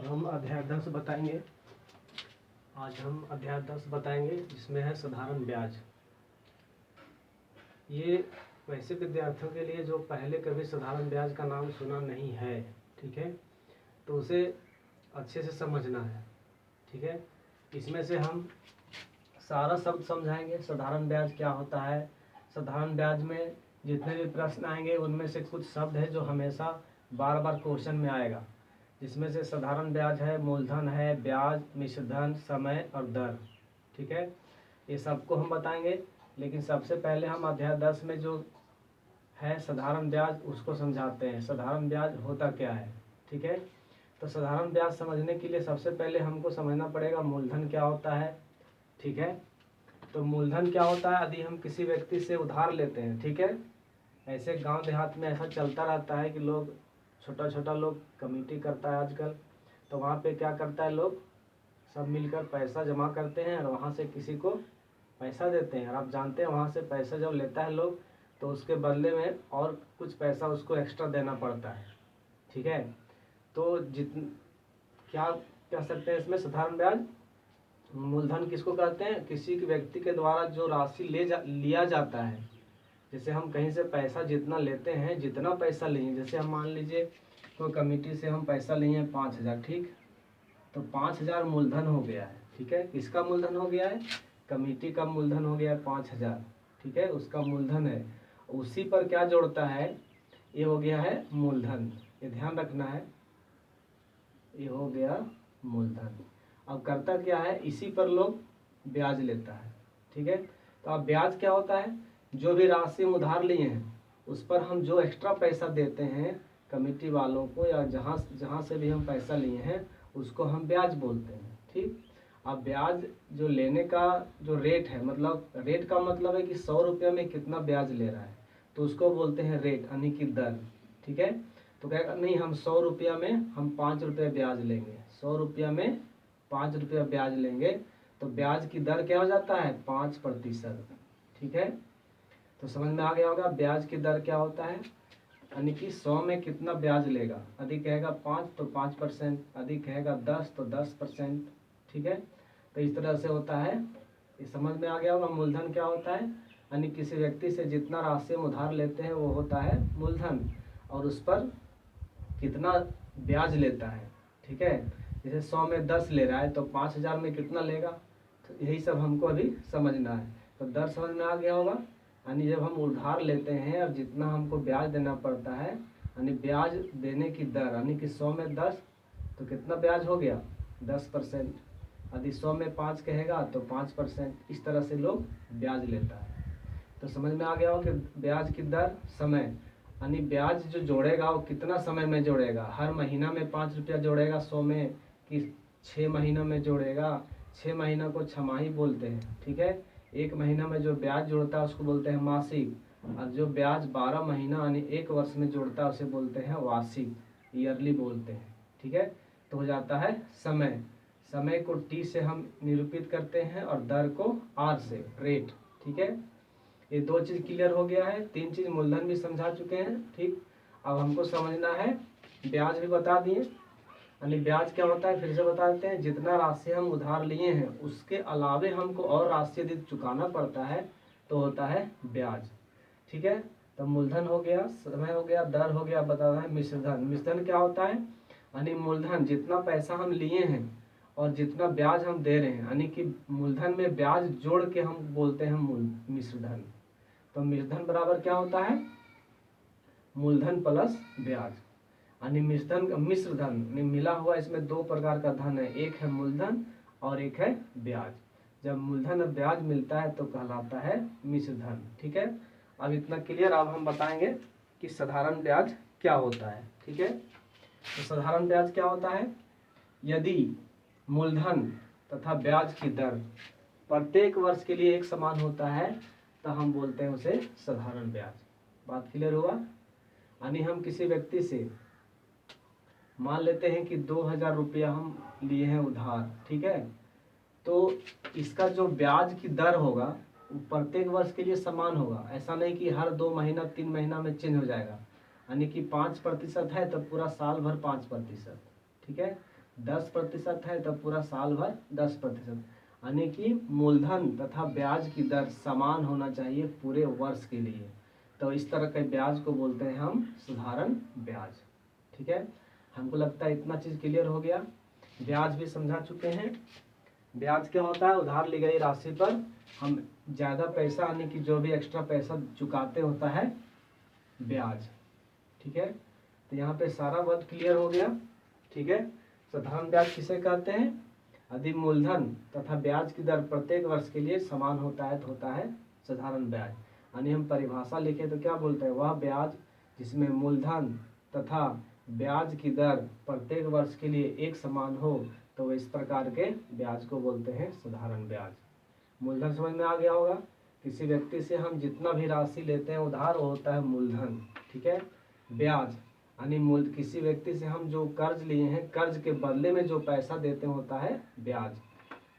और हम अध्याय 10 बताएंगे। आज हम अध्याय 10 बताएंगे जिसमें है साधारण ब्याज। ये वैसे विद्यार्थियों के लिए जो पहले कभी साधारण ब्याज का नाम सुना नहीं है, ठीक है, तो उसे अच्छे से समझना है, ठीक है। इसमें से हम सारा शब्द समझाएंगे। साधारण ब्याज क्या होता है, साधारण ब्याज में जितने भी प्रश्न आएंगे उनमें से कुछ शब्द है जो हमेशा बार बार क्वेश्चन में आएगा, जिसमें से साधारण ब्याज है, मूलधन है, ब्याज, मिश्र धन, समय और दर, ठीक है। ये सबको हम बताएंगे, लेकिन सबसे पहले हम अध्याय 10 में जो है साधारण ब्याज उसको समझाते हैं। साधारण ब्याज होता क्या है, ठीक है। तो साधारण ब्याज समझने के लिए सबसे पहले हमको समझना पड़ेगा मूलधन क्या होता है, ठीक है। तो मूलधन क्या होता है, यदि हम किसी व्यक्ति से उधार लेते हैं, ठीक है। ऐसे गांव देहात में ऐसा चलता रहता है कि लोग छोटा छोटा लोग कमेटी करता है आजकल, तो वहाँ पे क्या करता है, लोग सब मिलकर पैसा जमा करते हैं और वहाँ से किसी को पैसा देते हैं। और आप जानते हैं वहाँ से पैसा जब लेता है लोग तो उसके बदले में और कुछ पैसा उसको एक्स्ट्रा देना पड़ता है, ठीक है। तो क्या कह सकते हैं इसमें साधारण ब्याज। मूलधन किसको कहते हैं, किसी व्यक्ति के द्वारा जो राशि लिया जाता है। जैसे हम कहीं से पैसा जितना लेते हैं, जितना पैसा लिए, जैसे हम मान लीजिए कोई कमेटी से हम पैसा लिए हैं 5,000, ठीक, तो 5,000 मूलधन हो गया है, ठीक है। किसका मूलधन हो गया है, कमेटी का मूलधन हो गया है 5,000, ठीक है, उसका मूलधन है। उसी पर क्या जोड़ता है, ये हो गया है मूलधन, ये ध्यान रखना है, ये हो गया मूलधन। अब करता क्या है, इसी पर लोग ब्याज लेता है, ठीक है। तो अब ब्याज क्या होता है, जो भी राशि हम उधार लिए हैं उस पर हम जो एक्स्ट्रा पैसा देते हैं कमेटी वालों को, या जहाँ से भी हम पैसा लिए हैं उसको हम ब्याज बोलते हैं, ठीक। अब ब्याज जो लेने का जो रेट है, मतलब रेट का मतलब है कि 100 रुपये में कितना ब्याज ले रहा है, तो उसको बोलते हैं रेट, यानी कि दर, ठीक है। तो कहेगा नहीं, हम 100 रुपया में हम 5 रुपये ब्याज लेंगे, 100 रुपया में 5 रुपया ब्याज लेंगे, तो ब्याज की दर क्या हो जाता है, 5%, ठीक है। तो समझ में आ गया होगा ब्याज की दर क्या होता है, यानी कि 100 में कितना ब्याज लेगा। अधिक कहेगा 5 तो 5%, अधिक कहेगा 10 तो 10%, ठीक है। तो इस तरह से होता है, ये समझ में आ गया होगा मूलधन क्या होता है, यानी किसी व्यक्ति से जितना राशि हम उधार लेते हैं वो होता है मूलधन, और उस पर कितना ब्याज लेता है, ठीक है। जैसे 100 में 10 ले रहा है तो 5,000 में कितना लेगा, तो यही सब हमको अभी समझना है। तो दर समझ में आ गया होगा, यानी जब हम उधार लेते हैं और जितना हमको ब्याज देना पड़ता है, यानी ब्याज देने की दर, यानी कि 100 में 10 तो कितना ब्याज हो गया, 10%। यदि 100 में 5 कहेगा तो 5%। इस तरह से लोग ब्याज लेता है। तो समझ में आ गया हो कि ब्याज की दर, समय, यानी ब्याज जो जोड़ेगा वो कितना समय में जोड़ेगा, हर महीना में 5 रुपया जोड़ेगा 100 में, कि 6 महीना में जोड़ेगा। 6 महीना को छमाही बोलते हैं, ठीक है। एक महीना में जो ब्याज जोड़ता है उसको बोलते हैं मासिक, और जो ब्याज 12 महीना यानी 1 वर्ष में जोड़ता है उसे बोलते हैं वार्षिक, ईयरली बोलते हैं, ठीक है। तो हो जाता है समय, समय को टी से हम निरूपित करते हैं और दर को आर से, रेट, ठीक है। ये 2 चीज़ क्लियर हो गया है, 3 चीज़ मूलधन भी समझा चुके हैं, ठीक। अब हमको समझना है ब्याज भी बता दिए, यानी ब्याज क्या होता है फिर से बता देते हैं। जितना राशि हम उधार लिए हैं उसके अलावे हमको और राशि यदि चुकाना पड़ता है तो होता है ब्याज, ठीक है। तो मूलधन हो गया, समय हो गया, दर हो गया, बताना है मिश्रधन। मिश्रधन क्या होता है, यानी मूलधन जितना पैसा हम लिए हैं और जितना ब्याज हम दे रहे हैं, यानी कि मूलधन में ब्याज जोड़ के हम बोलते हैं मिश्रधन। तो मिश्रधन बराबर क्या होता है, मूलधन प्लस ब्याज, यानी मिश्रधन मिला हुआ, इसमें 2 प्रकार का धन है, एक है मूलधन और एक है ब्याज। जब मूलधन और ब्याज मिलता है तो कहलाता है मिश्रधन, ठीक है। अब इतना क्लियर। अब हम बताएंगे कि साधारण ब्याज क्या होता है, ठीक है। तो साधारण ब्याज क्या होता है, यदि मूलधन तथा ब्याज की दर प्रत्येक वर्ष के लिए एक समान होता है तो हम बोलते हैं उसे साधारण ब्याज। बात क्लियर हुआ, यानी हम किसी व्यक्ति से मान लेते हैं कि 2,000 रुपया हम लिए हैं उधार, ठीक है। तो इसका जो ब्याज की दर होगा वो प्रत्येक वर्ष के लिए समान होगा, ऐसा नहीं कि हर 2 महीना 3 महीना में चेंज हो जाएगा। यानी कि 5% है तो पूरा साल भर 5%, ठीक है। 10% है तो पूरा साल भर 10%, यानी कि मूलधन तथा ब्याज की दर समान होना चाहिए पूरे वर्ष के लिए। तो इस तरह के ब्याज को बोलते हैं हम साधारण ब्याज। ठीक है, हमको लगता है इतना चीज़ क्लियर हो गया। ब्याज भी समझा चुके हैं। ब्याज क्या होता है? उधार ली गई राशि पर हम ज़्यादा पैसा यानी कि जो भी एक्स्ट्रा पैसा चुकाते होता है ब्याज। ठीक है, तो यहाँ पे सारा वर्ड क्लियर हो गया। ठीक है, साधारण ब्याज किसे कहते हैं? यदि मूलधन तथा ब्याज की दर प्रत्येक वर्ष के लिए समान होता है तो होता है साधारण ब्याज। यानी हम परिभाषा लिखे तो क्या बोलते हैं? वह ब्याज जिसमें मूलधन तथा ब्याज की दर प्रत्येक वर्ष के लिए एक समान हो तो इस प्रकार के ब्याज को बोलते हैं साधारण ब्याज। मूलधन समझ में आ गया होगा। किसी व्यक्ति से हम जितना भी राशि लेते हैं उधार वो होता है मूलधन। ठीक है, ब्याज यानी किसी व्यक्ति से हम जो कर्ज लिए हैं कर्ज के बदले में जो पैसा देते हैं होता है ब्याज।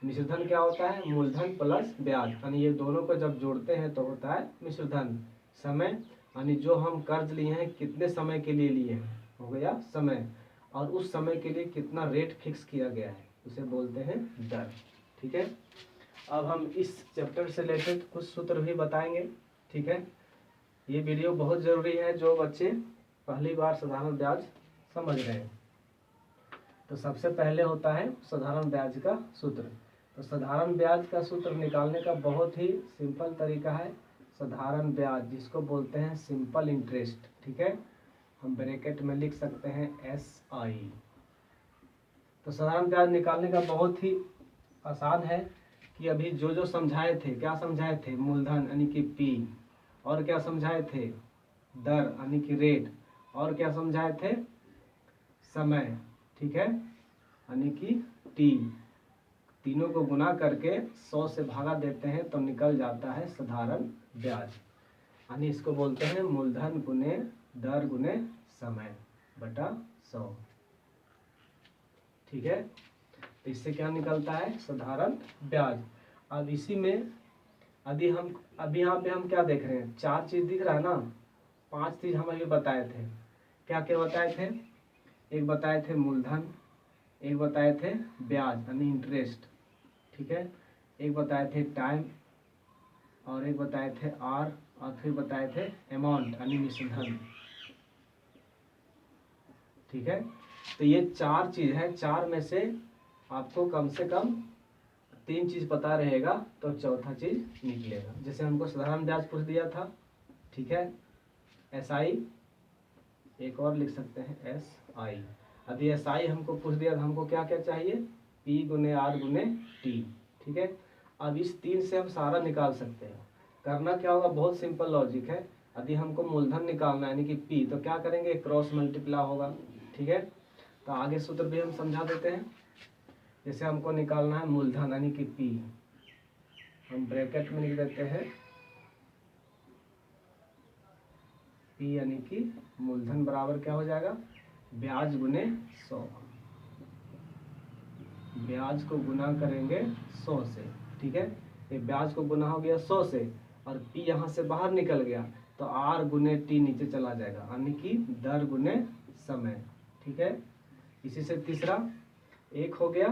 मिश्रधन क्या होता है? मूलधन प्लस ब्याज, यानी ये दोनों को जब जोड़ते हैं तो होता है मिश्रधन। समय यानी जो हम कर्ज लिए हैं कितने समय के लिए लिए हैं, हो गया समय, और उस समय के लिए कितना रेट फिक्स किया गया है उसे बोलते हैं दर। ठीक है, अब हम इस चैप्टर से रिलेटेड कुछ सूत्र भी बताएंगे। ठीक है, ये वीडियो बहुत ज़रूरी है जो बच्चे पहली बार साधारण ब्याज समझ रहे हैं। तो सबसे पहले होता है साधारण ब्याज का सूत्र। तो साधारण ब्याज का सूत्र निकालने का बहुत ही सिंपल तरीका है। साधारण ब्याज जिसको बोलते हैं सिंपल इंटरेस्ट। ठीक है, हम ब्रैकेट में लिख सकते हैं SI। तो साधारण ब्याज निकालने का बहुत ही आसान है कि अभी जो जो समझाए थे, क्या समझाए थे? मूलधन यानी कि P, और क्या समझाए थे? दर यानी कि रेट, और क्या समझाए थे? समय। ठीक है, यानी कि T। तीनों को गुना करके 100 से भागा देते हैं तो निकल जाता है साधारण ब्याज। यानी इसको बोलते हैं मूलधन गुने दर गुने समय बटा 100। ठीक है, तो इससे क्या निकलता है? साधारण ब्याज। अब इसी में यदि हम अभी यहाँ पे हम क्या देख रहे हैं? 4 चीज़ दिख रहा है ना। 5 चीज़ हम अभी बताए थे। क्या क्या बताए थे? एक बताए थे मूलधन, एक बताए थे ब्याज यानी इंटरेस्ट। ठीक है, एक बताए थे टाइम, और एक बताए थे R, और फिर बताए थे अमाउंट यानी मिश्रधन। ठीक है, तो ये 4 चीज़ है। 4 में से आपको कम से कम 3 चीज़ पता रहेगा तो चौथा चीज़ निकलेगा। जैसे हमको साधारण ब्याज पूछ दिया था। ठीक है, SI, एक और लिख सकते हैं SI। यदि SI हमको पूछ दिया तो हमको क्या क्या चाहिए? P गुने R गुने T। ठीक है, अब इस 3 से हम सारा निकाल सकते हैं। करना क्या होगा? बहुत सिंपल लॉजिक है। यदि हमको मूलधन निकालना है यानी कि P, तो क्या करेंगे? क्रॉस मल्टीप्लाई होगा। ठीक है, तो आगे सूत्र भी हम समझा देते हैं। जैसे हमको निकालना है मूलधन यानी कि P, हम ब्रैकेट में लिख देते हैं P यानी कि मूलधन बराबर क्या हो जाएगा? ब्याज गुने 100। ब्याज को गुना करेंगे 100 से। ठीक है, ये ब्याज को गुना हो गया 100 से, और P यहाँ से बाहर निकल गया तो R गुने T नीचे चला जाएगा यानी कि दर गुने समय। ठीक है, इसी से तीसरा 1 हो गया,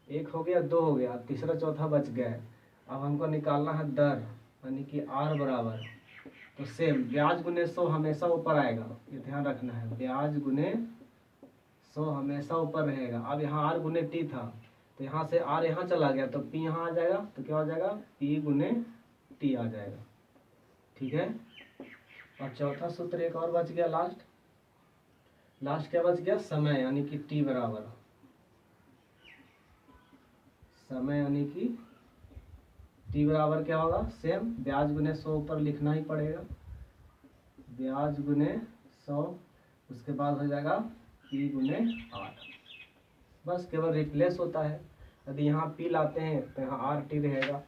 1 हो गया, 2 हो गया, तीसरा चौथा बच गया है। अब हमको निकालना है दर यानी कि R बराबर, तो सेम ब्याज गुने 100 हमेशा ऊपर आएगा, ये ध्यान रखना है। ब्याज गुने 100 हमेशा ऊपर रहेगा। अब यहाँ R गुने T था तो यहाँ से R यहाँ चला गया तो P यहाँ आ जाएगा, तो क्या हो जाएगा? P गुने T आ जाएगा। ठीक है, और चौथा सूत्र एक और बच गया, लास्ट क्या बच गया? समय यानी कि T बराबर, समय यानी कि T बराबर क्या होगा? सेम ब्याज गुने 100 ऊपर लिखना ही पड़ेगा। ब्याज गुने 100, उसके बाद हो जाएगा P गुने R। बस केवल रिप्लेस होता है। यदि यहाँ P लाते हैं तो यहाँ RT रहेगा,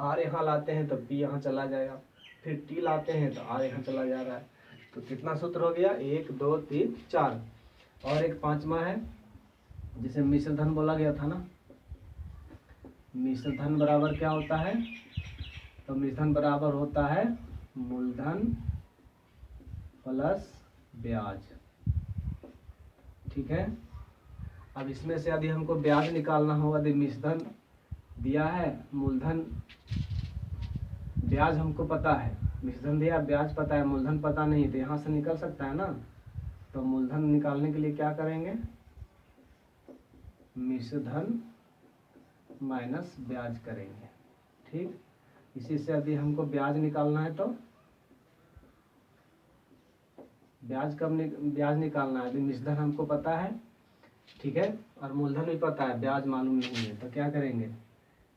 R यहाँ लाते हैं तो P यहाँ चला जाएगा, फिर T लाते हैं तो R यहाँ चला जा रहा है। तो कितना सूत्र हो गया? 1 2 3 4। और एक 5वां है जिसे मिश्रधन बोला गया था ना। मिश्रधन बराबर क्या होता है? तो मिश्रधन बराबर होता है मूलधन प्लस ब्याज। ठीक है, अब इसमें से यदि हमको ब्याज निकालना हो, यदि मिश्रधन दिया है, मूलधन ब्याज हमको पता है, मिश्रधन दिया ब्याज पता है, मूलधन पता नहीं, तो यहाँ से निकल सकता है ना। तो मूलधन निकालने के लिए क्या करेंगे, मिश्रधन माइनस ब्याज करेंगे। ठीक, इसी से यदि हमको ब्याज निकालना है तो ब्याज निकालना है, यदि मिश्रधन हमको पता है, ठीक है, और मूलधन भी पता है, ब्याज मालूम नहीं है, तो क्या करेंगे,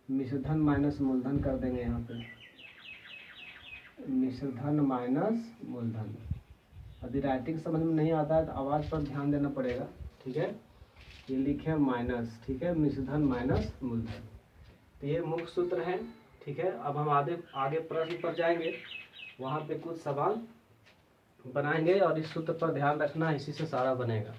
मिश्रधन माइनस मूलधन कर देंगे। यहाँ पे मिश्रधन माइनस मूलधन। यदि राइटिंग समझ में नहीं आता है तो आवाज़ पर ध्यान देना पड़ेगा। ठीक है, ये लिखे माइनस, ठीक है, मिश्रधन माइनस मूलधन। तो ये मुख्य सूत्र है। ठीक है, अब हम आगे प्रश्न पर जाएंगे, वहाँ पे कुछ सवाल बनाएंगे और इस सूत्र पर ध्यान रखना, इसी से सारा बनेगा।